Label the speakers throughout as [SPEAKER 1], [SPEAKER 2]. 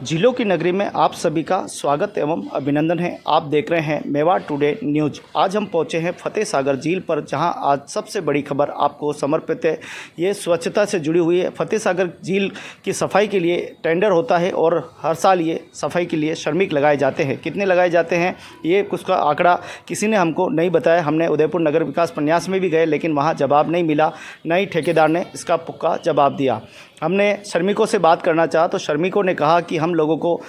[SPEAKER 1] झीलों की नगरी में आप सभी का स्वागत एवं अभिनंदन है। आप देख रहे हैं मेवाड़ टुडे न्यूज। आज हम पहुंचे हैं फतेह सागर झील पर, जहां आज सबसे बड़ी खबर आपको समर्पित है। ये स्वच्छता से जुड़ी हुई है। फतेह सागर झील की सफाई के लिए टेंडर होता है और हर साल ये सफाई के लिए श्रमिक लगाए जाते हैं। कितने लगाए जाते हैं ये कुछ का आंकड़ा किसी ने हमको नहीं बताया। हमने उदयपुर नगर विकास प्रन्यास में भी गए, लेकिन वहाँ जवाब नहीं मिला। न ही ठेकेदार ने इसका पुख्ता जवाब दिया। हमने श्रमिकों से बात करना चाहा तो श्रमिकों ने कहा कि हम लोगों को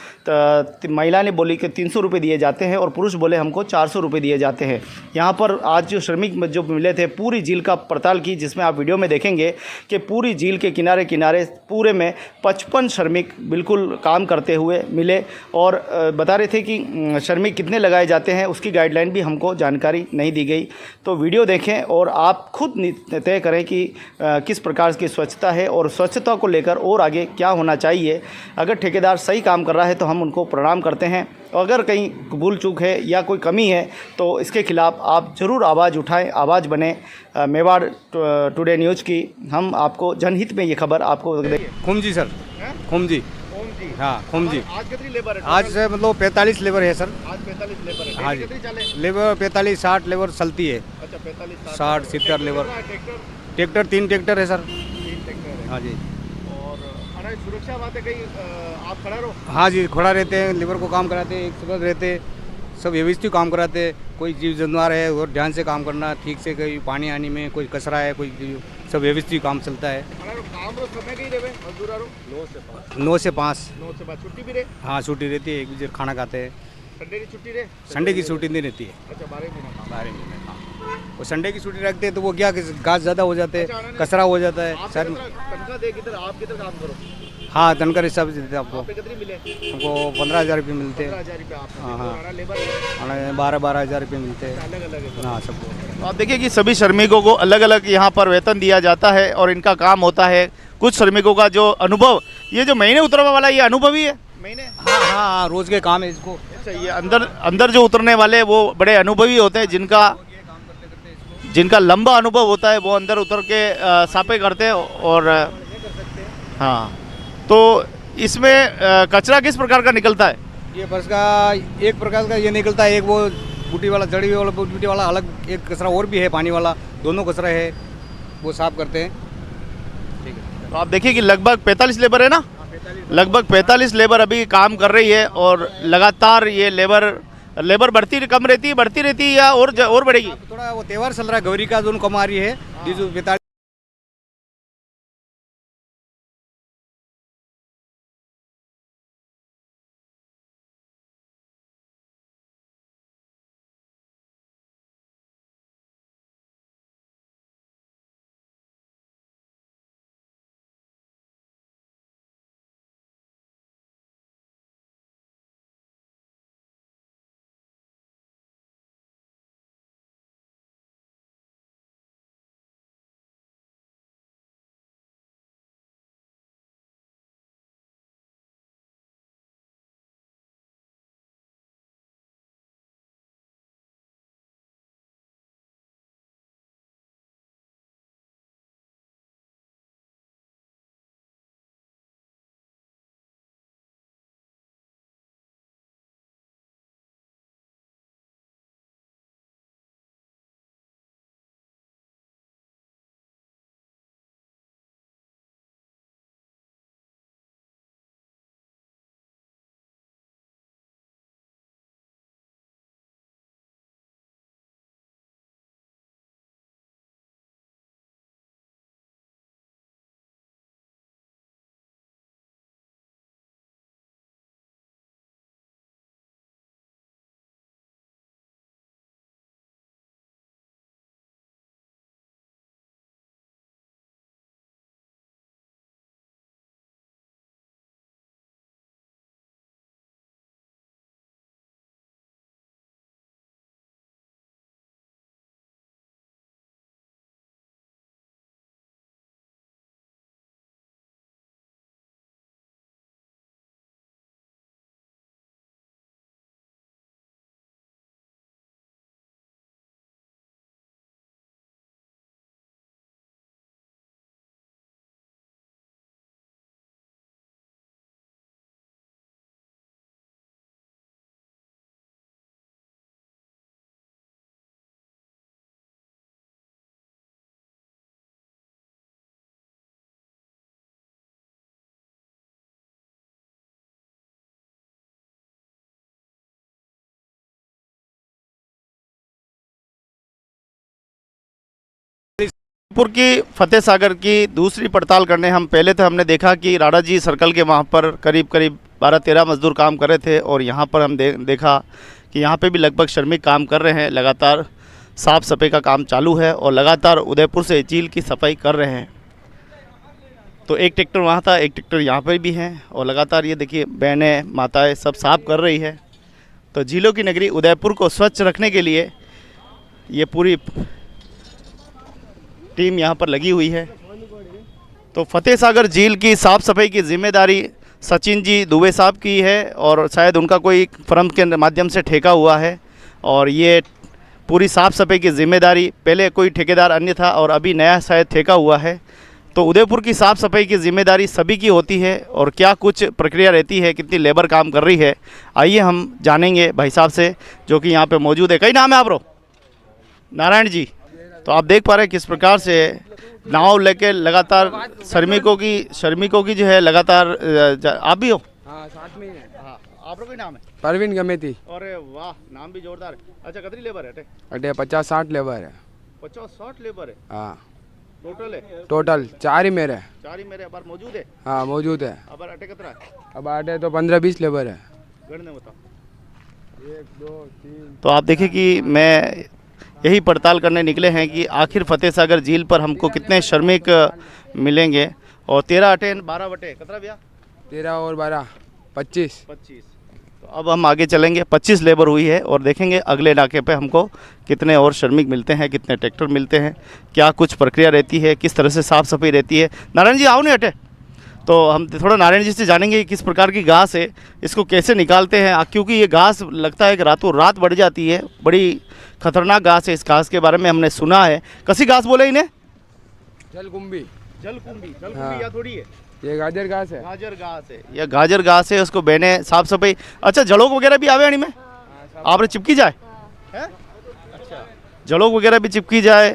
[SPEAKER 1] महिला ने बोली कि 300 रुपये दिए जाते हैं और पुरुष बोले हमको 400 रुपये दिए जाते हैं। यहाँ पर आज जो श्रमिक जो मिले थे, पूरी झील का पड़ताल की, जिसमें आप वीडियो में देखेंगे कि पूरी झील के किनारे किनारे पूरे में 55 श्रमिक बिल्कुल काम करते हुए मिले और बता रहे थे कि श्रमिक कितने लगाए जाते हैं उसकी गाइडलाइन भी हमको जानकारी नहीं दी गई। तो वीडियो देखें और आप खुद तय करें कि किस प्रकार की स्वच्छता है और स्वच्छता को लेकर और आगे क्या होना चाहिए। अगर ठेकेदार सही काम कर रहा है तो हम उनको प्रणाम करते हैं, अगर कहीं भूल चूक है या कोई कमी है तो इसके खिलाफ आप ज़रूर आवाज़ उठाएं, आवाज़ बने। मेवाड़ टुडे न्यूज़ की हम आपको जनहित में ये खबर आपको
[SPEAKER 2] खुमजी सर, खुमजी। हाँ खुमजी।
[SPEAKER 1] आज कितनी लेबर है?
[SPEAKER 2] आज मतलब 45 लेबर है सर।
[SPEAKER 1] आज 45 लेबर है।
[SPEAKER 2] हाँ जी,
[SPEAKER 1] कितनी चाले?
[SPEAKER 2] लेबर 45-60 लेबर चलती है।
[SPEAKER 1] अच्छा 45
[SPEAKER 2] 60-70 लेबर।
[SPEAKER 1] ट्रैक्टर
[SPEAKER 2] ट्रैक्टर 3 ट्रैक्टर है सर।
[SPEAKER 1] 3 ट्रैक्टर है।
[SPEAKER 2] हाँ जी।
[SPEAKER 1] और अनाज सुरक्षा बात है, कहीं आप खड़ा रहो।
[SPEAKER 2] हाँ जी, खड़ा रहते हैं, लेबर को काम कराते हैं, एक सुबह रहते हैं, सब व्यवस्थित काम कराते हैं। कोई जीव जानवर है और ध्यान से काम करना, ठीक से कोई पानी आने में कोई कचरा है, कोई सब व्यवस्थित काम चलता है।
[SPEAKER 1] काम रो समय कहीं देवे मजदूरा रो
[SPEAKER 2] 9 से 5।
[SPEAKER 1] 9 से 5 छुट्टी भी रहे।
[SPEAKER 2] हाँ छुट्टी रहती है, एक बजे खाना खाते हैं।
[SPEAKER 1] संडे की छुट्टी रहे।
[SPEAKER 2] संडे की छुट्टी नहीं रहती है।
[SPEAKER 1] अच्छा 12 महीने
[SPEAKER 2] 12 महीने। हाँ, और संडे की छुट्टी रखते हैं तो वो क्या घास ज़्यादा हो जाते हैं, कचरा हो जाता है सर।
[SPEAKER 1] तनख्वाह दे किधर आप किधर काम करो?
[SPEAKER 2] हाँ तनख्वाह हिसाब से देते हैं आपको।
[SPEAKER 1] कितनी मिले?
[SPEAKER 2] हमको 15,000 रुपये मिलते हैं।
[SPEAKER 1] 15,000 रुपये आप।
[SPEAKER 2] हाँ
[SPEAKER 1] लेबर
[SPEAKER 2] 12-12 हज़ार रुपये मिलते हैं।
[SPEAKER 1] अलग अलग है
[SPEAKER 2] हाँ सबको।
[SPEAKER 1] तो आप देखिए कि सभी श्रमिकों को अलग अलग यहाँ पर वेतन दिया जाता है और इनका काम होता है। कुछ श्रमिकों का जो अनुभव, ये जो महीने उतरने वाला ये अनुभवी है महीने।
[SPEAKER 2] हाँ हाँ रोज़ के काम है इसको।
[SPEAKER 1] अच्छा, ये अंदर अंदर जो उतरने वाले वो बड़े अनुभवी होते हैं, जिनका लंबा अनुभव होता है, वो अंदर उतर के साफे करते हैं। और हाँ, तो इसमें कचरा किस प्रकार का निकलता है?
[SPEAKER 2] ये बस का एक प्रकार का ये निकलता है, एक वो बूटी वाला, जड़ी वाला बूटी वाला अलग, एक कचरा और भी है पानी वाला, दोनों कचरा है, वो साफ करते हैं। ठीक है।
[SPEAKER 1] तो आप देखिए कि लगभग 45 लेबर है ना, लगभग 45 लेबर अभी काम कर रही है और लगातार ये लेबर बढ़ती कम रहती है, बढ़ती रहती है या और बढ़ेगी?
[SPEAKER 2] थोड़ा वो त्यौहार चल रहा है गौरी का, जो कम आ रही है, जो 45
[SPEAKER 1] पुर की फतेह सागर की दूसरी पड़ताल करने हम पहले तो हमने देखा कि राणा जी सर्कल के वहाँ पर करीब करीब 12-13 मजदूर काम कर रहे थे और यहाँ पर हम देखा कि यहाँ पे भी लगभग श्रमिक काम कर रहे हैं। लगातार साफ़ सफाई का काम चालू है और लगातार उदयपुर से झील की सफाई कर रहे हैं। तो एक ट्रैक्टर वहाँ था, एक ट्रैक्टर यहाँ पर भी है और लगातार ये देखिए बहनें माताएँ सब साफ कर रही है। तो झीलों की नगरी उदयपुर को स्वच्छ रखने के लिए ये पूरी टीम यहाँ पर लगी हुई है। तो फतेह सागर झील की साफ़ सफाई की जिम्मेदारी सचिन जी दुबे साहब की है और शायद उनका कोई फर्म के माध्यम से ठेका हुआ है और ये पूरी साफ़ सफाई की जिम्मेदारी पहले कोई ठेकेदार अन्य था और अभी नया शायद ठेका हुआ है। तो उदयपुर की साफ़ सफाई की जिम्मेदारी सभी की होती है और क्या कुछ प्रक्रिया रहती है, कितनी लेबर काम कर रही है, आइए हम जानेंगे भाई साहब से जो कि यहाँ पे मौजूद है। कई नाम है आपरो? नारायण जी। तो आप देख पा रहे हैं किस प्रकार से नाव लेके लगातार श्रमिकों की जो है लगातार आप भी हो?
[SPEAKER 2] हाँ साथ में ही है।
[SPEAKER 1] हाँ, आपका कोई नाम है?
[SPEAKER 2] परवीन गमेती।
[SPEAKER 1] अरे वाह, नाम भी जोरदार है। अच्छा, कितनी लेबर है?
[SPEAKER 2] अटे 50-60 लेबर है।
[SPEAKER 1] 50-60 लेबर है?
[SPEAKER 2] हाँ
[SPEAKER 1] टोटल है?
[SPEAKER 2] टोटल 4 ही मेरे।
[SPEAKER 1] 4 ही मेरे अब मौजूद है?
[SPEAKER 2] हाँ मौजूद है।
[SPEAKER 1] अब अटे कितना है?
[SPEAKER 2] अब अटे तो 15-20 लेबर है।
[SPEAKER 1] गणने बताओ।
[SPEAKER 2] 1 2 3।
[SPEAKER 1] तो आप देखिए कि मैं यही पड़ताल करने निकले हैं कि आखिर फतेह सागर झील पर हमको कितने श्रमिक मिलेंगे। और 13 अटे 12 बटे कितना भैया?
[SPEAKER 2] 13 और 12 25।
[SPEAKER 1] तो अब हम आगे चलेंगे। 25 लेबर हुई है और देखेंगे अगले नाके पे हमको कितने और श्रमिक मिलते हैं, कितने ट्रैक्टर मिलते हैं, क्या कुछ प्रक्रिया रहती है, किस तरह से साफ़ सफाई रहती है। नारायण जी आओ नहीं अटे। तो हम थोड़ा नारायण जी से जानेंगे किस प्रकार की घास है, इसको कैसे निकालते हैं, क्योंकि ये घास लगता है कि रातों रात बढ़ जाती है। बड़ी खतरनाक घास है। इस घास के बारे में हमने सुना है। कसी घास बोले इन्हें?
[SPEAKER 2] जलकुंभी।
[SPEAKER 1] जलकुंभी या थोड़ी है?
[SPEAKER 2] ये गाजर घास है।
[SPEAKER 1] गाजर घास है, यह गाजर घास है। उसको बहने साफ सफाई। अच्छा, जलोग वगैरह भी आवे में आपने चिपकी जाए है? अच्छा, जलोग वगैरह भी चिपकी जाए।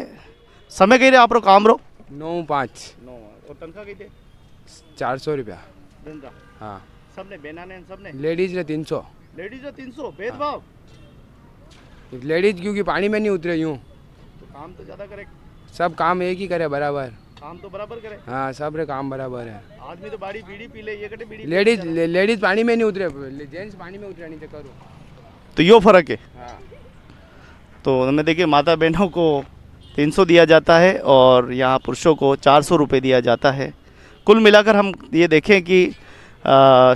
[SPEAKER 1] समय कही रहे आप रो काम रो?
[SPEAKER 2] 9-5।
[SPEAKER 1] और तनख्वाह कही थे?
[SPEAKER 2] 400 रुपया।
[SPEAKER 1] दिन का?
[SPEAKER 2] हाँ
[SPEAKER 1] सबने बहना ने सबने?
[SPEAKER 2] लेडीज ने 300।
[SPEAKER 1] लेडीज ने 300? भेदभाव?
[SPEAKER 2] लेडीज क्योंकि पानी में नहीं उतरे यूँ।
[SPEAKER 1] तो काम तो ज़्यादा करे?
[SPEAKER 2] सब काम एक ही करे बराबर।
[SPEAKER 1] काम तो बराबर करे?
[SPEAKER 2] हाँ सब रे काम बराबर है।
[SPEAKER 1] आदमी तो बाड़ी बीड़ी पी ले, ये कटे बीड़ी।
[SPEAKER 2] लेडीज पानी में नहीं उतरे, जेंट्स पानी में उतरे नहीं तो करो।
[SPEAKER 1] तो यो फर्क है।
[SPEAKER 2] हाँ।
[SPEAKER 1] तो हमें देखिए माता बहनों को 300 दिया जाता है और यहाँ पुरुषों को 400 रुपये दिया जाता है। कुल मिलाकर हम ये देखें कि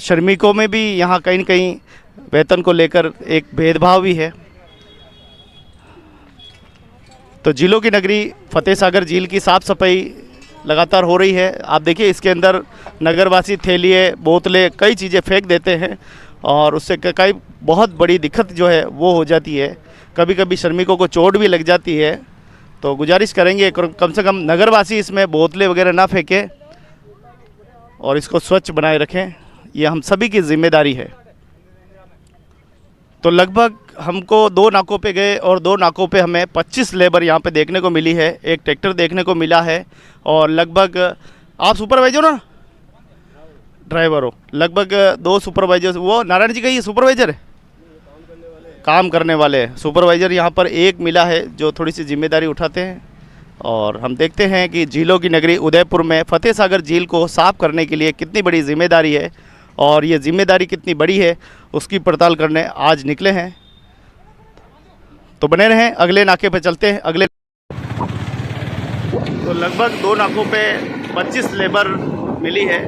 [SPEAKER 1] श्रमिकों में भी यहाँ कहीं न कहीं वेतन को लेकर एक भेदभाव भी है। तो झीलों की नगरी फतेह सागर झील की साफ़ सफाई लगातार हो रही है। आप देखिए इसके अंदर नगरवासी थैलिए बोतलें कई चीज़ें फेंक देते हैं और उससे कई बहुत बड़ी दिक्कत जो है वो हो जाती है। कभी कभी श्रमिकों को चोट भी लग जाती है। तो गुजारिश करेंगे कम से कम नगरवासी इसमें बोतलें वगैरह ना फेंकें और इसको स्वच्छ बनाए रखें। ये हम सभी की जिम्मेदारी है। तो लगभग हमको 2 नाकों पे गए और 2 नाकों पे हमें 25 लेबर यहाँ पे देखने को मिली है। एक ट्रैक्टर देखने को मिला है और लगभग आप सुपरवाइजर हो ना? ड्राइवर हो। लगभग 2 सुपरवाइजर। वो नारायण जी का ये सुपरवाइजर है? काम करने वाले सुपरवाइजर यहाँ पर एक मिला है जो थोड़ी सी जिम्मेदारी उठाते हैं। और हम देखते हैं कि झीलों की नगरी उदयपुर में फतेह सागर झील को साफ़ करने के लिए कितनी बड़ी जिम्मेदारी है और ये जिम्मेदारी कितनी बड़ी है उसकी पड़ताल करने आज निकले हैं। तो बने रहें, अगले नाके पे चलते हैं। अगले तो लगभग 2 नाकों पे 25 लेबर मिली है।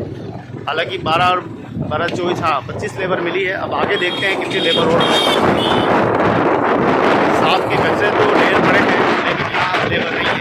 [SPEAKER 1] हालांकि 12 और 12-24 हाँ 25 लेबर मिली है। अब आगे देखते हैं कितनी लेबर और साफ के कचरे तो ढेर पड़े हैं लेकिन यहाँ लेबर नहीं है।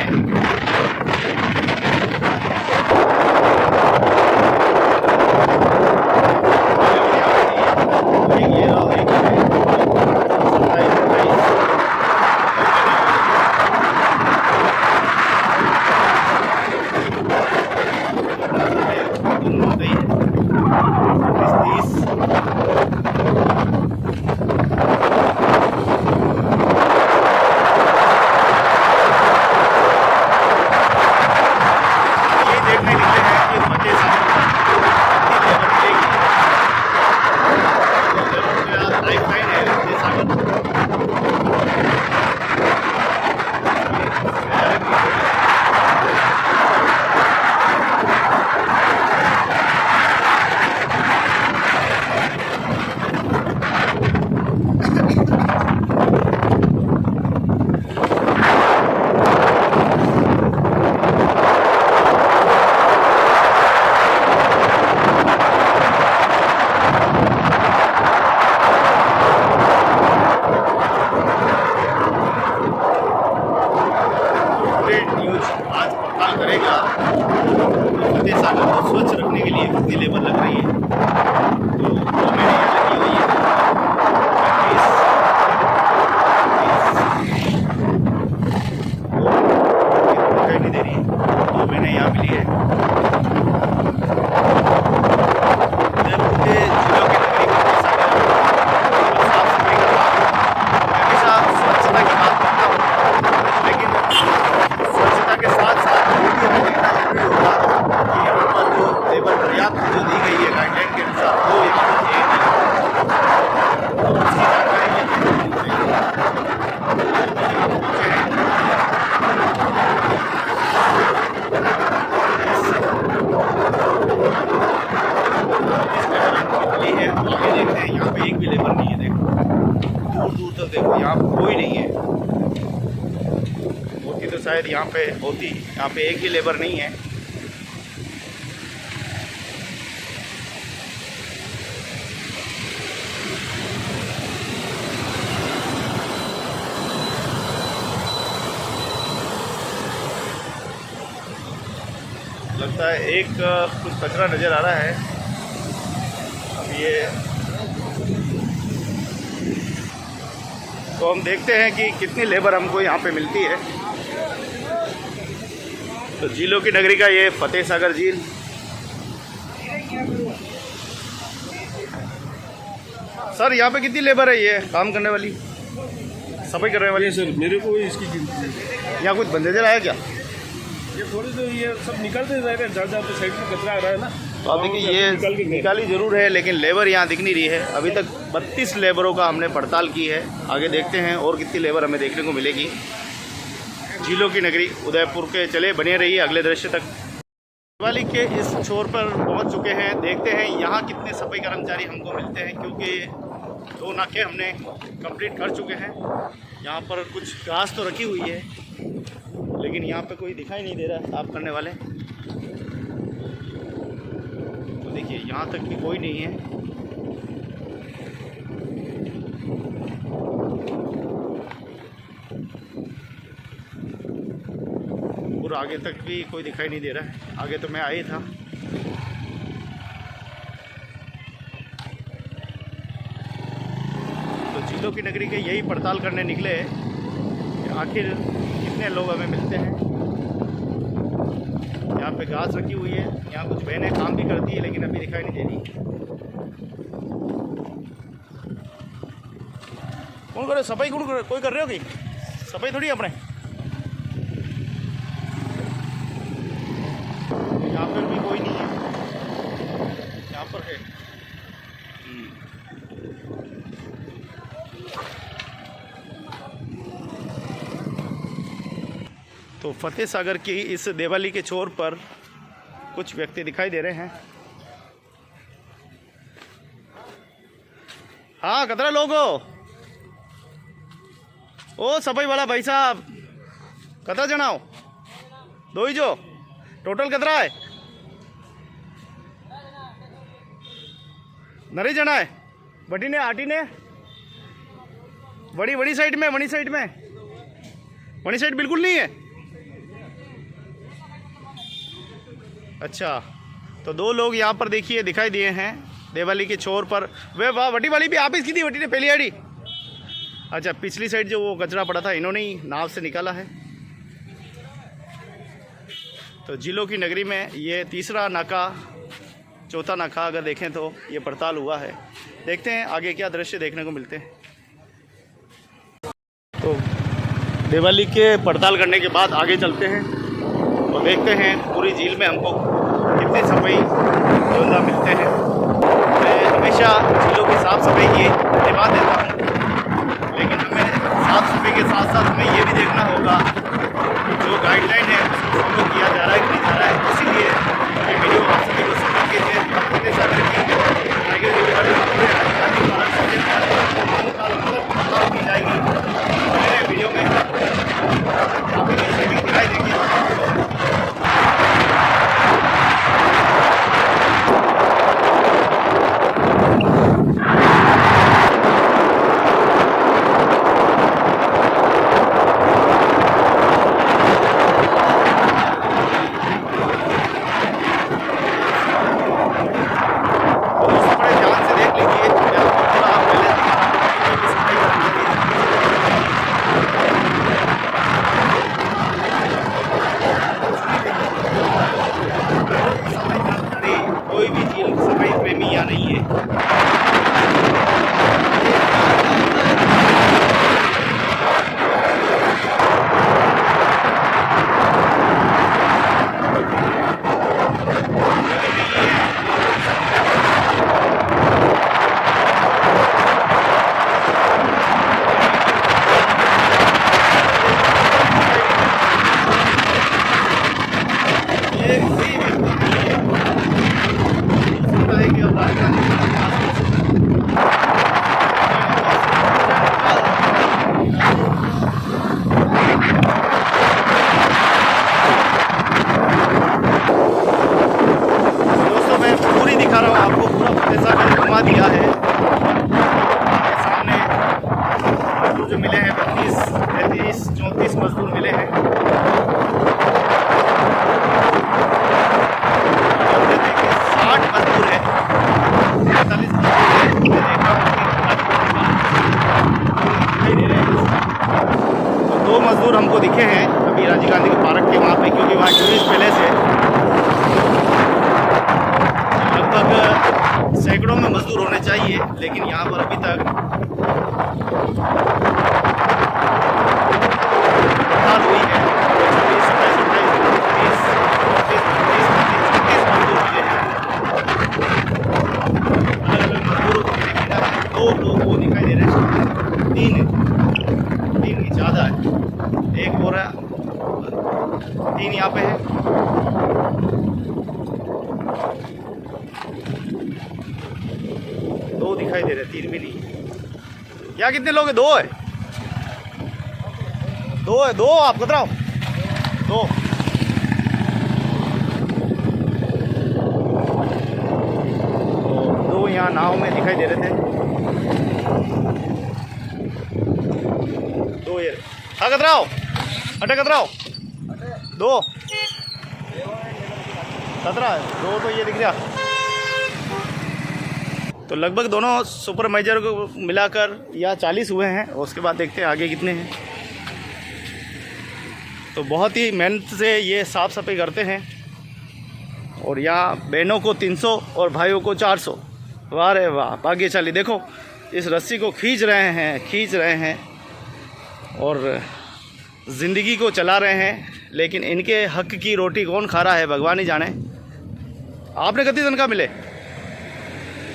[SPEAKER 1] शायद यहाँ पे होती। यहाँ पे एक ही लेबर नहीं है। लगता है एक कुछ कचरा नज़र आ रहा है। अब ये तो हम देखते हैं कि कितनी लेबर हमको यहाँ पे मिलती है। तो झीलों की नगरी का ये फतेह सागर झील। सर यहाँ पे कितनी लेबर है ये काम करने वाली, सफाई करने वाली?
[SPEAKER 3] सर मेरे को इसकी गिनती है।
[SPEAKER 1] यहाँ कुछ बंदेजर आया क्या?
[SPEAKER 3] ये थोड़ी तो ये सब निकलते जाएगा, जहाँ जहाँ पे साइड में कचरा आ रहा है ना।
[SPEAKER 1] तो आप देखिए ये निकाली ज़रूर है, लेकिन लेबर यहाँ दिख नहीं रही है। अभी तक 32 लेबरों का हमने पड़ताल की है। आगे देखते हैं और कितनी लेबर हमें देखने को मिलेगी। झीलों की नगरी उदयपुर के चले बने रहिए अगले दृश्य तक। दिवाली के इस छोर पर पहुंच चुके हैं। देखते हैं यहाँ कितने सफाई कर्मचारी हमको मिलते हैं, क्योंकि 2 नाके हमने कंप्लीट कर चुके हैं। यहाँ पर कुछ घास तो रखी हुई है, लेकिन यहाँ पे कोई दिखाई नहीं दे रहा साफ करने वाले। तो देखिए यहाँ तक भी कोई नहीं है। और आगे तक भी कोई दिखाई नहीं दे रहा है। आगे तो मैं आया था। तो झीलों की नगरी के यही पड़ताल करने निकले कि आखिर कितने लोग हमें मिलते हैं। यहाँ पे घास रखी हुई है, यहाँ कुछ बहनें काम भी करती है, लेकिन अभी दिखाई नहीं दे रही। कौन कर रहे हो सफाई? कोई कर रहे हो कि सफाई थोड़ी अपने? यहाँ पर भी कोई नहीं है। यहाँ पर है। तो फतेह सागर की इस दिवाली के छोर पर कुछ व्यक्ति दिखाई दे रहे हैं। हाँ कतरा लोग हो? ओ सफाई वाला भाई साहब, कतरा जनाओ? 2 ही जो टोटल कतरा है? नरी जना है। बटी ने आटी ने बड़ी साइड में, वनी साइड बिल्कुल नहीं है। अच्छा, तो 2 लोग यहाँ पर देखिए दिखाई दिए हैं दिवाली के छोर पर। वे वाह, वटी वाली भी आप इसकी थी? वटी ने पहली आड़ी। अच्छा, पिछली साइड जो वो कचरा पड़ा था इन्होंने ही नाव से निकाला है। तो झीलों की नगरी में ये तीसरा नाका, चौथा नाका अगर देखें तो ये पड़ताल हुआ है। देखते हैं आगे क्या दृश्य देखने को मिलते हैं। तो दिवाली के पड़ताल करने के बाद आगे चलते हैं और देखते हैं पूरी झील में हमको कितने सफाई योद्धा मिलते हैं। मैं हमेशा झीलों की साफ़ सफाई की धन्यवाद देता हूँ, लेकिन हमें साफ़ सफाई के साथ साथ हमें ये भी देखना होगा कि जो गाइडलाइन है उसको फॉलो किया जा रहा है कि नहीं जा रहा है। इसीलिए ये वीडियो आप सभी को सपोर्ट कीजिए। फतेह सागर की की जाएगी मेरे वीडियो में काफ़ी दिखाई देगी। ये सामने मजदूर जो मिले हैं 32, 33, 34 मजदूर मिले हैं। और ये देखिए 60 मजदूर है, 45 मजदूर है। मैं देख रहा हूँ कि दिखाई दे रहे हैं। तो 2 मजदूर हमको दिखे हैं अभी राजीव गांधी के पार्क के वहाँ पे, क्योंकि वहाँ टूरिस्ट पैलेस है। लगभग सैकड़ों में मजदूर होने चाहिए, लेकिन यहाँ पर अभी तक हड़ताल हुई है। 26, 27, 28, 29, 30, 36 मजदूर मिले हैं। अलग-अलग मजदूरों को देखिएगा, 2 लोग वो दिखाई दे रहे हैं, 3 है, 3 की ज़्यादा है, 1 हो रहा है, 3 यहाँ पे है। दो दिखाई दे रहे, 3 भी नहीं। यहाँ कितने लोग हैं? 2 है, 2 है, 2 आप कतराओ 2। तो 2 यहाँ नाव में दिखाई दे रहे थे। 2 ये हाँ कतराओ अटे कतराओ 2 कतरा है, 2 तो ये दिख रहा। तो लगभग दोनों सुपरवाइजर को मिलाकर या 40 हुए हैं। उसके बाद देखते हैं आगे कितने हैं। तो बहुत ही मेहनत से ये साफ़ सफाई करते हैं। और यहाँ बहनों को 300 और भाइयों को 400। वाह रे वाह, भाग्यशाली। देखो इस रस्सी को खींच रहे हैं और ज़िंदगी को चला रहे हैं। लेकिन इनके हक की रोटी कौन खा रहा है भगवान ही जाने। आपने कितनी तनख्वाह मिले?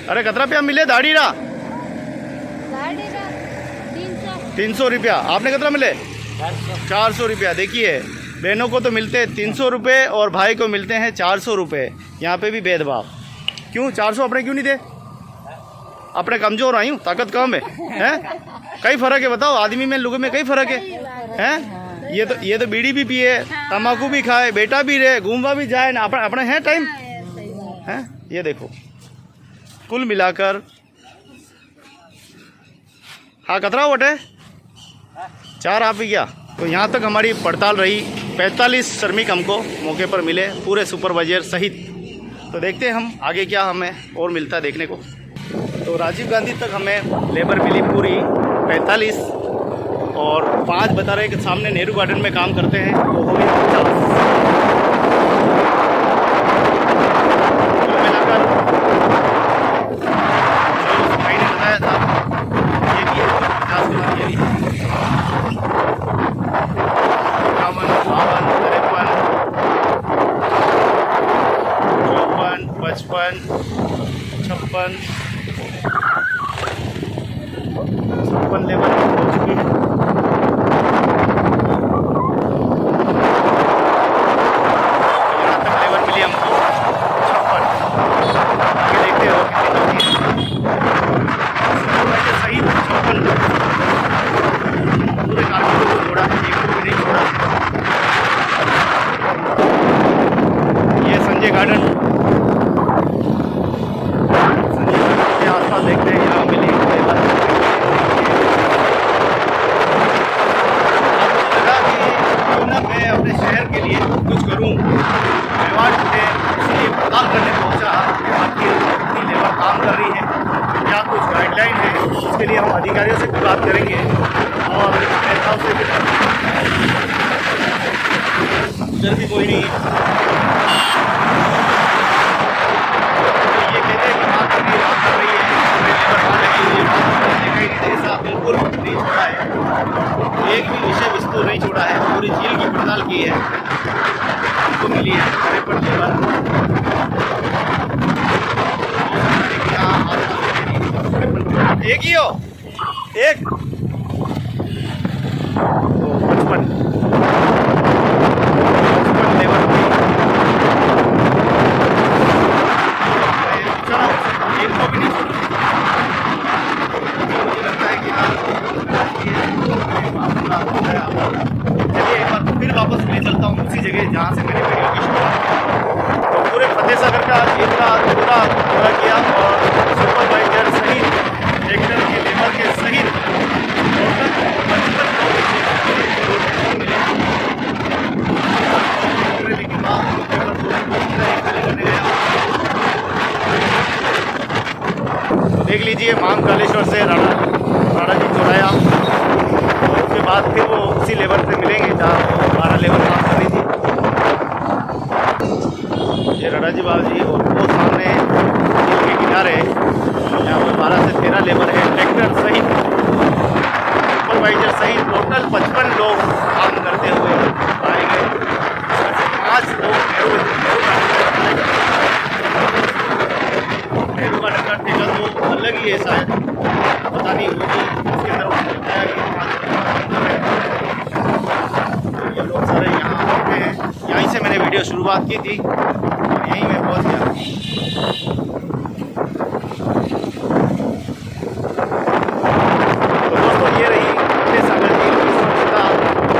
[SPEAKER 1] अरे कतरा रुपया मिले दाढ़ी रा 300 रुपया। आपने कितना मिले? 400 रुपया। देखिए बहनों को तो मिलते हैं 300 रुपये और भाई को मिलते हैं 400 रुपये। यहाँ पे भी भेदभाव क्यों? 400 अपने क्यों नहीं दे? अपने कमज़ोर आई हूँ, ताकत कम है, हैं? कई फ़र्क है बताओ, आदमी में लोगों में कई फ़र्क है, हैं? ये तो बीड़ी भी पिए, तम्बाकू भी खाए, बेटा भी रहे, घूमवा भी जाए ना, अपने हैं टाइम, हैं? ये देखो कुल मिलाकर हाँ कतरा वटे 4 आप ही क्या। तो यहाँ तक हमारी पड़ताल रही। 45 श्रमिक हमको मौके पर मिले, पूरे सुपरवाइजर सहित। तो देखते हैं हम आगे क्या हमें और मिलता है देखने को। तो राजीव गांधी तक हमें लेबर मिली पूरी 45 और 5 बता रहे कि सामने नेहरू गार्डन में काम करते हैं, वो हो गए 50। मिलाकर भाई ने बताया था ये भी 50 के बाद ये भी 51, 52, 53, 54, 55, 56 लेबर हो चुकी है। यहाँ तक लेबर मिली हमको 56। आगे देखते हो कितनी सही 56 पूरे कार्मिकों को जोड़ा, एक को भी नहीं छोड़ा। ये संजय गार्डन के आसपास देखते हैं, यहाँ मिली लेबर। मैं अपने शहर के लिए कुछ करूं, मेवाड़ टुडे इसलिए पड़ताल करने पहुंचा कि आपकी कितनी लेबर काम कर रही है, क्या कुछ गाइडलाइन है। इसके लिए हम अधिकारियों से भी बात करेंगे और नेताओं से भी। उधर भी कोई नहीं, ये कहते हैं कि बात कर रही है, लेबर वहाँ लगी हुई है, ऐसा बिल्कुल नहीं छोड़ा है, एक भी विषय वस्तु नहीं छोड़ा है। पूरी झील की पड़ताल की है, हमको मिली है 53 लेबर। एक ही हो, एक तो 55 लेबर एक को भी नहीं छोड़ा। मुझे लगता है कि हाँ चलिए एक बार फिर वापस ले चलता हूँ उसी जगह जहाँ से मैंने वीडियो की शुरुआत की। तो पूरे फतेह सागर का जिला पूरा किया और सुपरवाइजर सहित देख लीजिए महाकालेश्वर से राणा जी चौराया, और उसके बाद फिर वो उसी लेवल पे मिलेंगे जहाँ वो 12 लेवल काम कर रही थी। ये राणा जी बाबू जी, और वो सामने झील के किनारे यहाँ पर 12 से 13 लेबर है, ट्रैक्टर सहित सुपरवाइजर सहित टोटल 55 लोग काम करते हुए पाए गए। 5 लोग नेहरू का डंका ठेका तो अलग ही है शायद, पता नहीं, वो तो उसके तरफ बताया कि 5 ये लोग सारे यहाँ आते हैं। यहीं से मैंने वीडियो शुरुआत की थी और यहीं मैं पहुँच गया। तो दोस्तों ये रही फतेह सागर झील की स्वच्छता,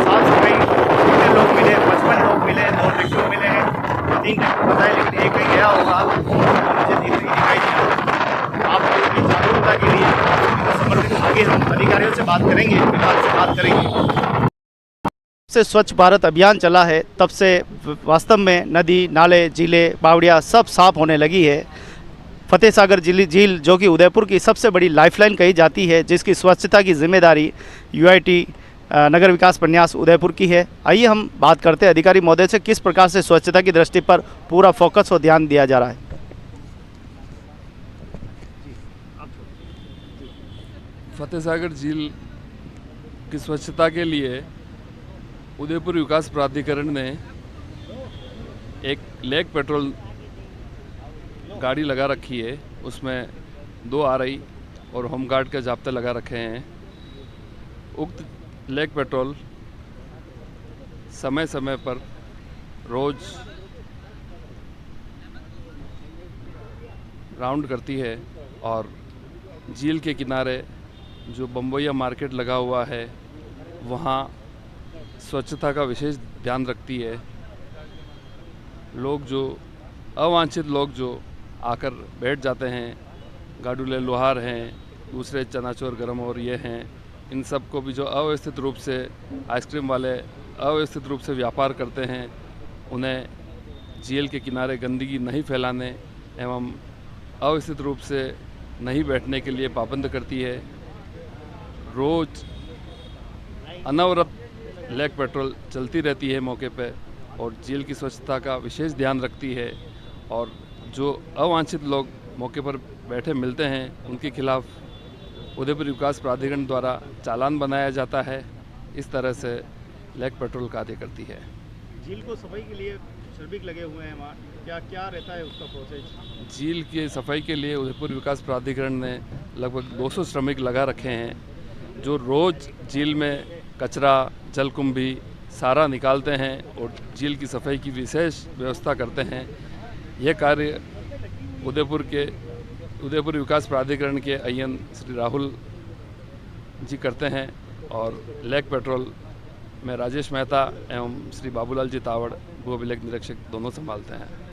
[SPEAKER 1] साफ सफाई। कितने लोग मिले? 55 लोग मिले, 2 ट्रैक्टर मिले हैं, 3 ट्रैक्टर बताए, लेकिन एक कहीं गया होगा मुझे धीरे दिखाई दिया। आप लोगों की जागरूकता के लिए समर्पित आगे हम अधिकारियों से बात करेंगे, विभाग से बात करेंगे। से स्वच्छ भारत अभियान चला है तब से वास्तव में नदी, नाले, झीलें, बावड़ियाँ सब साफ होने लगी है। फतेह सागर झील जो कि उदयपुर की सबसे बड़ी लाइफलाइन कही जाती है, जिसकी स्वच्छता की जिम्मेदारी यूआईटी नगर विकास प्रन्यास उदयपुर की है। आइए हम बात करते हैं अधिकारी महोदय से, किस प्रकार से स्वच्छता की दृष्टि पर पूरा फोकस और ध्यान दिया जा रहा है।
[SPEAKER 4] फतेह सागर झील की स्वच्छता के लिए उदयपुर विकास प्राधिकरण ने एक लेक पेट्रोल गाड़ी लगा रखी है, उसमें 2 आरआई और होमगार्ड के जाब्ते लगा रखे हैं। उक्त लेक पेट्रोल समय समय पर रोज़ राउंड करती है और झील के किनारे जो बम्बैया मार्केट लगा हुआ है वहाँ स्वच्छता का विशेष ध्यान रखती है। लोग जो अवांछित लोग जो आकर बैठ जाते हैं, गाडुले लोहार हैं, दूसरे चनाचोर गरम और ये हैं, इन सब को भी जो अव्यवस्थित रूप से आइसक्रीम वाले अव्यवस्थित रूप से व्यापार करते हैं, उन्हें झील के किनारे गंदगी नहीं फैलाने एवं अव्यवस्थित रूप से नहीं बैठने के लिए पाबंद करती है। रोज़ अनवरत लेक पेट्रोल चलती रहती है मौके पे और झील की स्वच्छता का विशेष ध्यान रखती है, और जो अवांछित लोग मौके पर बैठे मिलते हैं उनके खिलाफ उदयपुर विकास प्राधिकरण द्वारा चालान बनाया जाता है। इस तरह से लेक पेट्रोल कार्य करती है।
[SPEAKER 1] झील को सफाई के लिए श्रमिक लगे हुए हैं वहाँ, क्या रहता है उसका प्रोसेस?
[SPEAKER 4] झील की सफाई के लिए उदयपुर विकास प्राधिकरण ने लगभग 200 श्रमिक लगा रखे हैं, जो रोज़ झील में कचरा, जलकुंभी सारा निकालते हैं और झील की सफाई की विशेष व्यवस्था करते हैं। यह कार्य उदयपुर विकास प्राधिकरण के आईएन श्री राहुल जी करते हैं, और लेक पेट्रोल में राजेश मेहता एवं श्री बाबूलाल जी तावड़ भू अभिलेख निरीक्षक दोनों संभालते हैं।